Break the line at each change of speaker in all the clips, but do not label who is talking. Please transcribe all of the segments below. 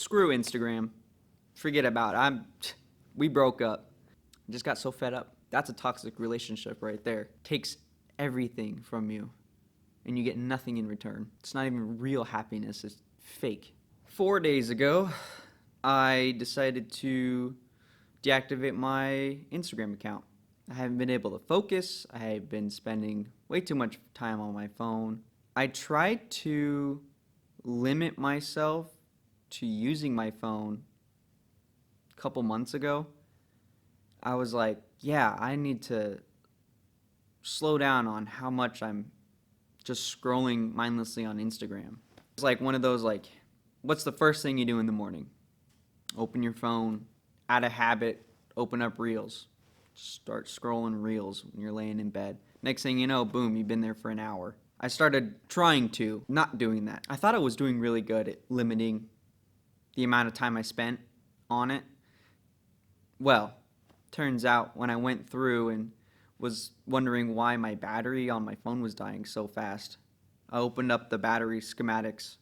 screw Instagram. Forget about it. We broke up. I just got so fed up. That's a toxic relationship right there. Takes everything from you and you get nothing in return. It's not even real happiness, it's fake. 4 days ago, I decided to deactivate my Instagram account. I haven't been able to focus. I've been spending way too much time on my phone. I tried to limit myself to using my phone a couple months ago. I was like, yeah, I need to slow down on how much I'm just scrolling mindlessly on Instagram. It's like one of those, like, what's the first thing you do in the morning? Open your phone, out of habit, open up Reels. Start scrolling Reels when you're laying in bed. Next thing you know, boom, you've been there for an hour. I started trying to, not doing that. I thought I was doing really good at limiting the amount of time I spent on it. Well, turns out when I went through and was wondering why my battery on my phone was dying so fast, I opened up the battery schematics,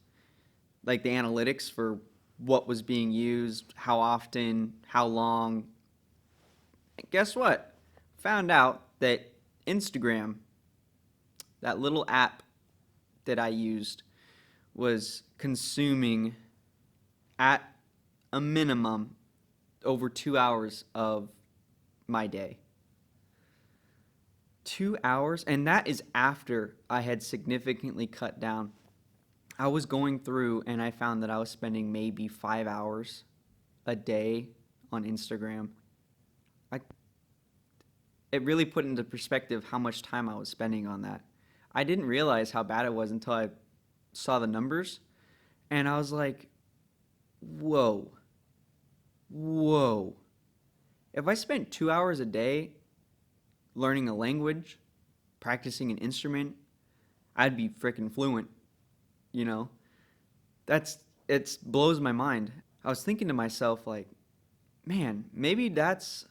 like the analytics for what was being used, how often, how long. And guess what? Found out that Instagram, that little app that I used, was consuming at a minimum over 2 hours of my day. 2 hours, and that is after I had significantly cut down. I was going through and I found that I was spending maybe 5 hours a day on Instagram. It really put into perspective how much time I was spending on that. I didn't realize how bad it was until I saw the numbers, and I was like, whoa, whoa. If I spent 2 hours a day learning a language, practicing an instrument, I'd be freaking fluent, you know? It blows my mind. I was thinking to myself, like, man, maybe that's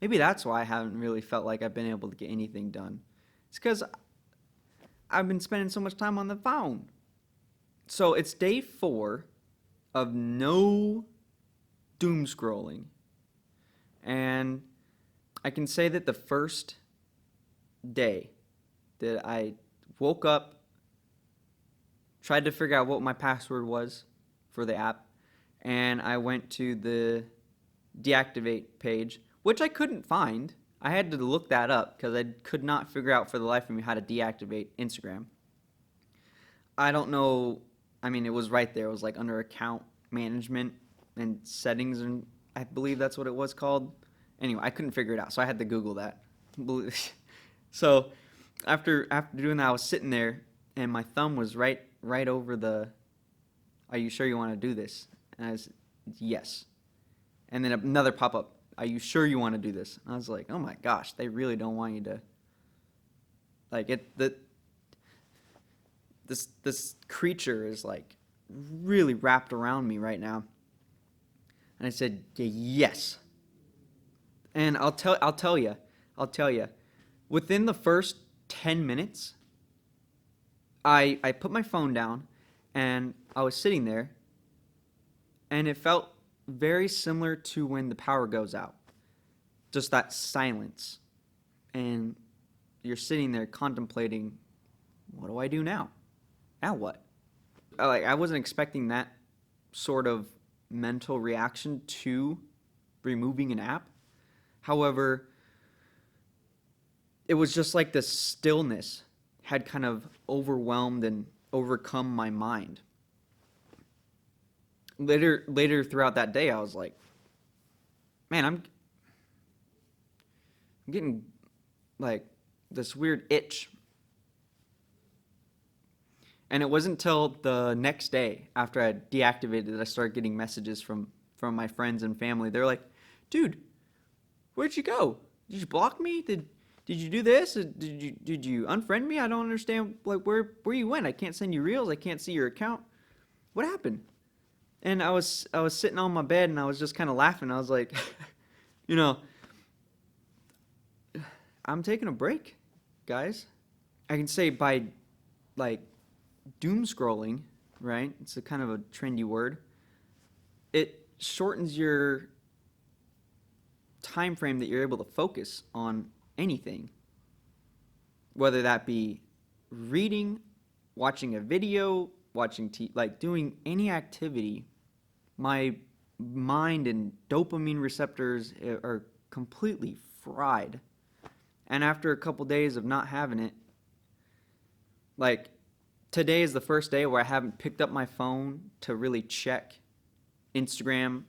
why I haven't really felt like I've been able to get anything done. It's because I've been spending so much time on the phone. So it's day 4 of no doom scrolling. And I can say that the first day that I woke up, tried to figure out what my password was for the app, and I went to the deactivate page, which I couldn't find. I had to look that up because I could not figure out for the life of me how to deactivate Instagram. I don't know. I mean, it was right there. It was like under account management and settings, and I believe that's what it was called. Anyway, I couldn't figure it out, so I had to Google that. So after doing that, I was sitting there, and my thumb was right over the, "Are you sure you want to do this?" And I said, "Yes." And then another pop-up, "Are you sure you want to do this?" And I was like, oh my gosh, they really don't want you to, like, this creature is like really wrapped around me right now. And I said, yes. And I'll tell you, within the first 10 minutes, I put my phone down and I was sitting there, and it felt very similar to when the power goes out. Just that silence. And you're sitting there contemplating, what do I do now? Now what? I wasn't expecting that sort of mental reaction to removing an app. However, it was just like the stillness had kind of overwhelmed and overcome my mind. Later throughout that day, I was like, man, I'm getting like this weird itch. And it wasn't until the next day after I deactivated that I started getting messages from my friends and family. They're like, dude, where'd you go? Did you block me? Did you do this? Did you unfriend me? I don't understand, like, where you went. I can't send you reels. I can't see your account. What happened? And I was sitting on my bed and I was just kind of laughing. I was like, you know, I'm taking a break, guys. I can say by, like, doom scrolling, right? It's a kind of a trendy word. it shortens your time frame that you're able to focus on anything, whether that be reading, watching a video, like doing any activity. My mind and dopamine receptors are completely fried. And after a couple days of not having it, like today is the first day where I haven't picked up my phone to really check Instagram,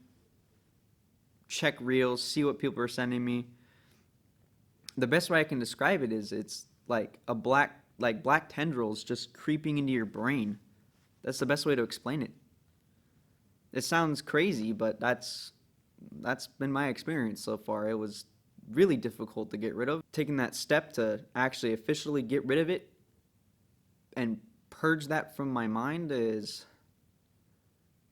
check reels, see what people are sending me. The best way I can describe it is it's like black tendrils just creeping into your brain. That's the best way to explain it. It sounds crazy, but that's been my experience so far. It was really difficult to get rid of. Taking that step to actually officially get rid of it and purge that from my mind it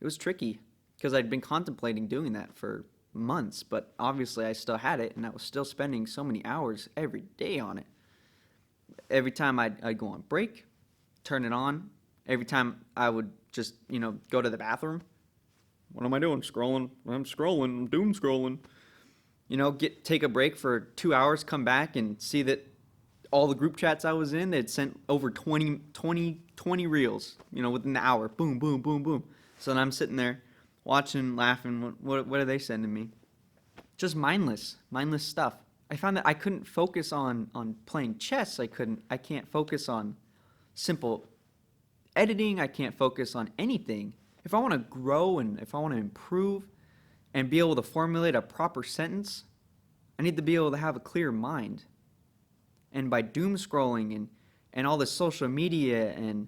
was tricky because I'd been contemplating doing that for months, but obviously I still had it and I was still spending so many hours every day on it. Every time I'd go on break, turn it on. Every time I would just, go to the bathroom. What am I doing? Scrolling. I'm scrolling. I'm doom scrolling. Take a break for 2 hours, come back and see that all the group chats I was in, they'd sent over 20 reels, within the hour. Boom, boom, boom, boom. So then I'm sitting there watching, laughing. What are they sending me? Just mindless stuff. I found that I couldn't focus on playing chess. I can't focus on simple editing. I can't focus on anything. If I want to grow and if I want to improve and be able to formulate a proper sentence, I need to be able to have a clear mind. And by doom scrolling and all this social media, and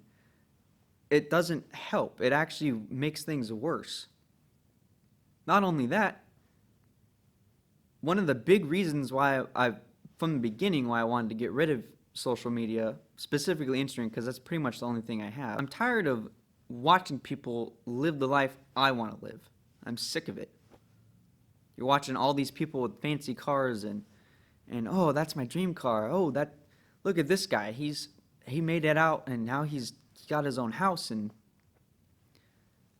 it doesn't help. It actually makes things worse. Not only that, one of the big reasons why from the beginning, why I wanted to get rid of social media, specifically Instagram, because that's pretty much the only thing I have. I'm tired of watching people live the life I want to live. I'm sick of it. You're watching all these people with fancy cars and oh, that's my dream car. Oh, look at this guy. He made it out and now he got his own house, and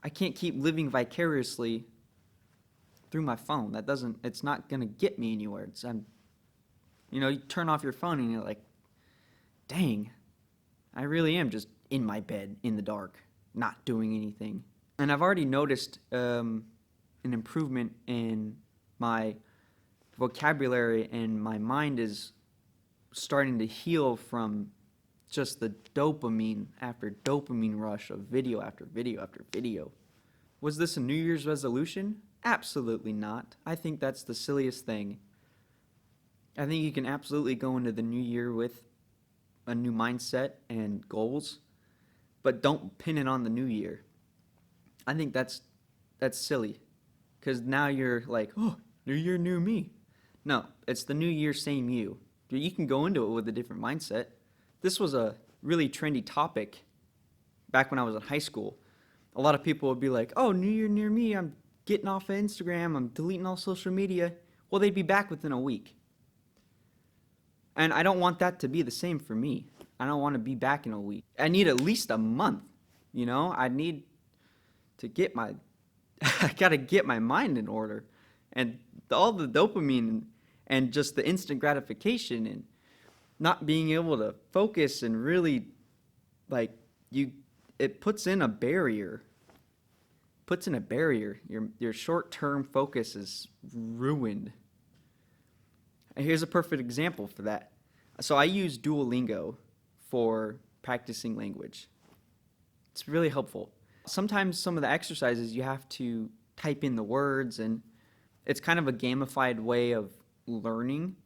I can't keep living vicariously through my phone. It's not going to get me anywhere. You turn off your phone and you're like, dang, I really am just in my bed in the dark, not doing anything. And I've already noticed an improvement in my vocabulary, and my mind is starting to heal from just the dopamine after dopamine rush of video after video after video. Was this a New Year's resolution? Absolutely not. I think that's the silliest thing. I think you can absolutely go into the new year with a new mindset and goals, but don't pin it on the new year. I think that's silly, because now you're like, oh, new year, new me. No, it's the new year, same you. You can go into it with a different mindset. This was a really trendy topic back when I was in high school. A lot of people would be like, oh, new year, near me, I'm getting off of Instagram, I'm deleting all social media. Well, they'd be back within a week. And I don't want that to be the same for me. I don't want to be back in a week. I need at least a month. I need to I gotta get my mind in order. And all the dopamine and just the instant gratification and not being able to focus and really, it puts in a barrier. Your short-term focus is ruined. And here's a perfect example for that. So I use Duolingo for practicing language. It's really helpful. Sometimes some of the exercises you have to type in the words, and it's kind of a gamified way of learning.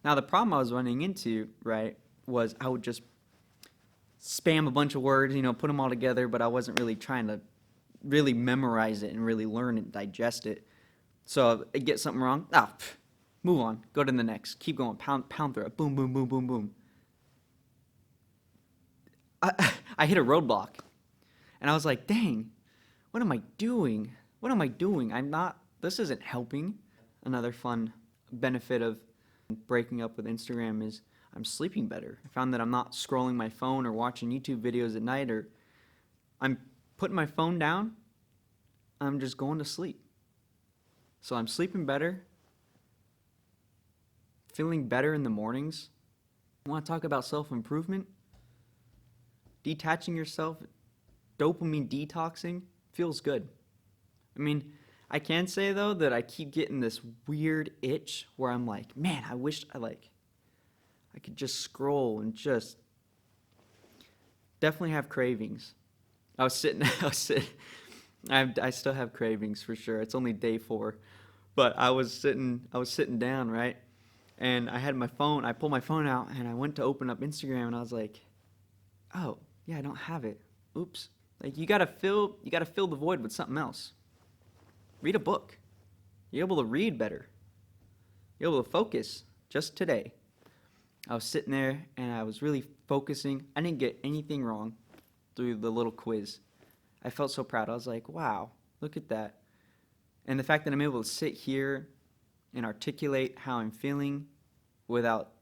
Now the problem I was running into, right, was I would just spam a bunch of words, put them all together, but I wasn't really trying to really memorize it and really learn and digest it. So I get something wrong, move on, go to the next, keep going, pound through it, boom, boom, boom, boom, boom. I hit a roadblock, and I was like, dang, what am I doing? This isn't helping. Another fun benefit of breaking up with Instagram is I'm sleeping better. I found that I'm not scrolling my phone or watching YouTube videos at night, or I'm putting my phone down, I'm just going to sleep. So I'm sleeping better, feeling better in the mornings. Want to talk about self-improvement? Detaching yourself, dopamine detoxing feels good. I mean, I can say though that I keep getting this weird itch where I'm like, man, I wish I could just scroll and just definitely have cravings. I still have cravings for sure. It's only day 4, but I was sitting down, right? And I had my phone, I pulled my phone out and I went to open up Instagram and I was like, oh, yeah, I don't have it. Oops. Like you gotta fill the void with something else. Read a book. You're able to read better. You're able to focus. Just today, I was sitting there and I was really focusing. I didn't get anything wrong through the little quiz. I felt so proud. I was like, wow, look at that. And the fact that I'm able to sit here and articulate how I'm feeling without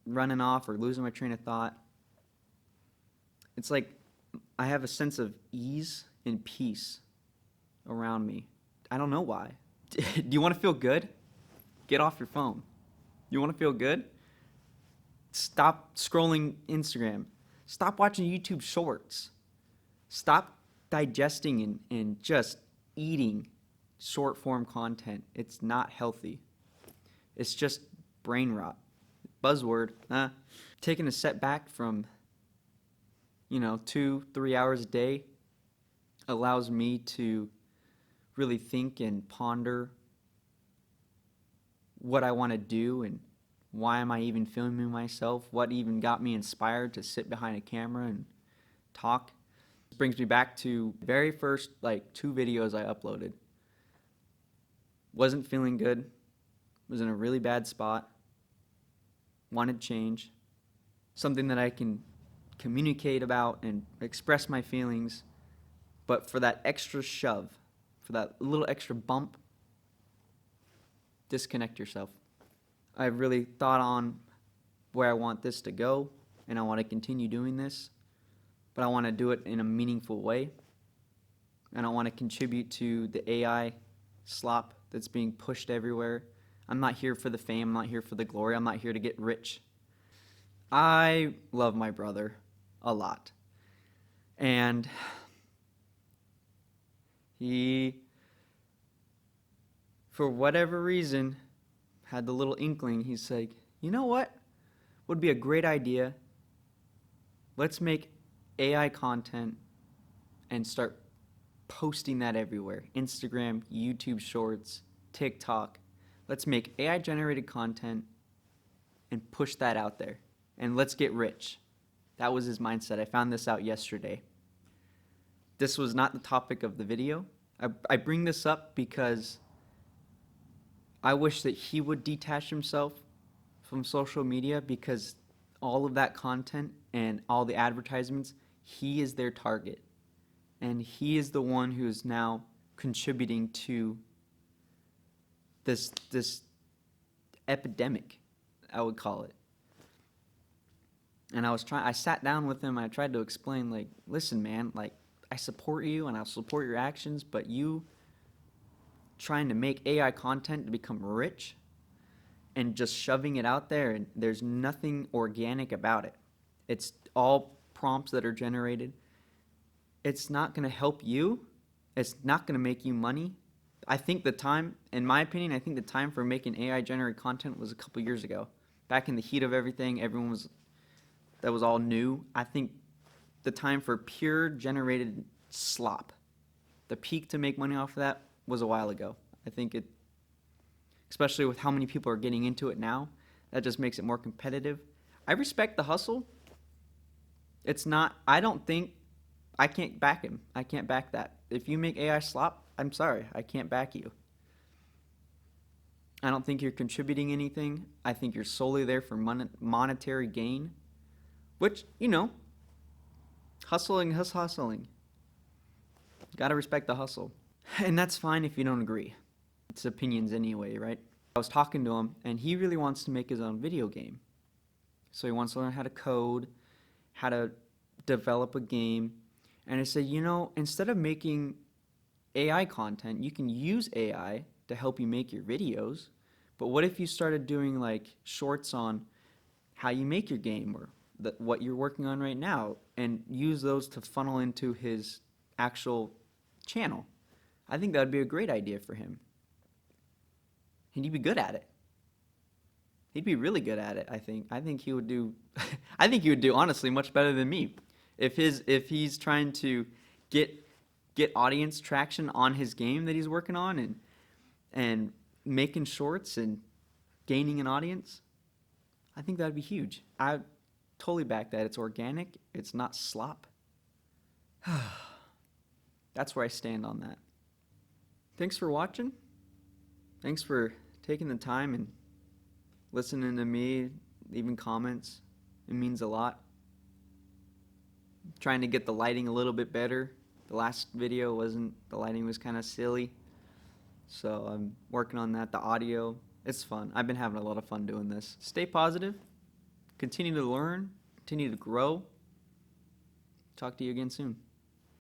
running off or losing my train of thought, it's like I have a sense of ease and peace around me. I don't know why. Do you want to feel good? Get off your phone. You want to feel good? Stop scrolling Instagram. Stop watching YouTube shorts. Stop digesting and just eating short form content. It's not healthy. It's just brain rot. Buzzword. Taking a step back from 2-3 hours a day allows me to really think and ponder what I want to do and why am I even filming myself, what even got me inspired to sit behind a camera and talk. This brings me back to the very first 2 videos I uploaded. Wasn't feeling good, was in a really bad spot, wanted change, something that I can communicate about and express my feelings, but for that extra shove, for that little extra bump, disconnect yourself. I've really thought on where I want this to go, and I want to continue doing this, but I want to do it in a meaningful way, and I want to contribute to the AI slop that's being pushed everywhere. I'm not here for the fame, I'm not here for the glory, I'm not here to get rich. I love my brother a lot, and he, for whatever reason, had the little inkling. He's like, you know what would be a great idea? Let's make AI content and start posting that everywhere. Instagram, YouTube Shorts, TikTok. Let's make AI generated content and push that out there. And let's get rich. That was his mindset. I found this out yesterday. This was not the topic of the video. I bring this up because I wish that he would detach himself from social media, because all of that content and all the advertisements, he is their target. And he is the one who is now contributing to this epidemic, I would call it. And I sat down with him and I tried to explain, listen, man, I support you and I'll support your actions, but you trying to make AI content to become rich and just shoving it out there, and there's nothing organic about it. It's all prompts that are generated. It's not going to help you. It's not going to make you money. I think the time, in my opinion, I think the time for making AI generated content was a couple years ago. Back in the heat of everything, that was all new. I think the time for pure generated slop, the peak to make money off of that, was a while ago. I think it, especially with how many people are getting into it now, that just makes it more competitive. I respect the hustle. It's not, I can't back him. I can't back that. If you make AI slop, I'm sorry, I can't back you. I don't think you're contributing anything. I think you're solely there for monetary gain, which, hustling. Gotta respect the hustle. And that's fine if you don't agree. It's opinions anyway, right? I was talking to him, and he really wants to make his own video game. So he wants to learn how to code, how to develop a game. And I said, instead of making AI content, you can use AI to help you make your videos. But what if you started doing like shorts on how you make your game or what you're working on right now and use those to funnel into his actual channel? I think that would be a great idea for him. And he'd be good at it. He'd be really good at it, I think. I think he would do I think he would do honestly much better than me. If he's trying to get audience traction on his game that he's working on and making shorts and gaining an audience, I think that'd be huge. I totally back that. It's organic, it's not slop. That's where I stand on that. Thanks for watching. Thanks for taking the time and listening to me, leaving comments. It means a lot. Trying to get the lighting a little bit better. The last video the lighting was kind of silly. So I'm working on that. The audio, it's fun. I've been having a lot of fun doing this. Stay positive. Continue to learn. Continue to grow. Talk to you again soon.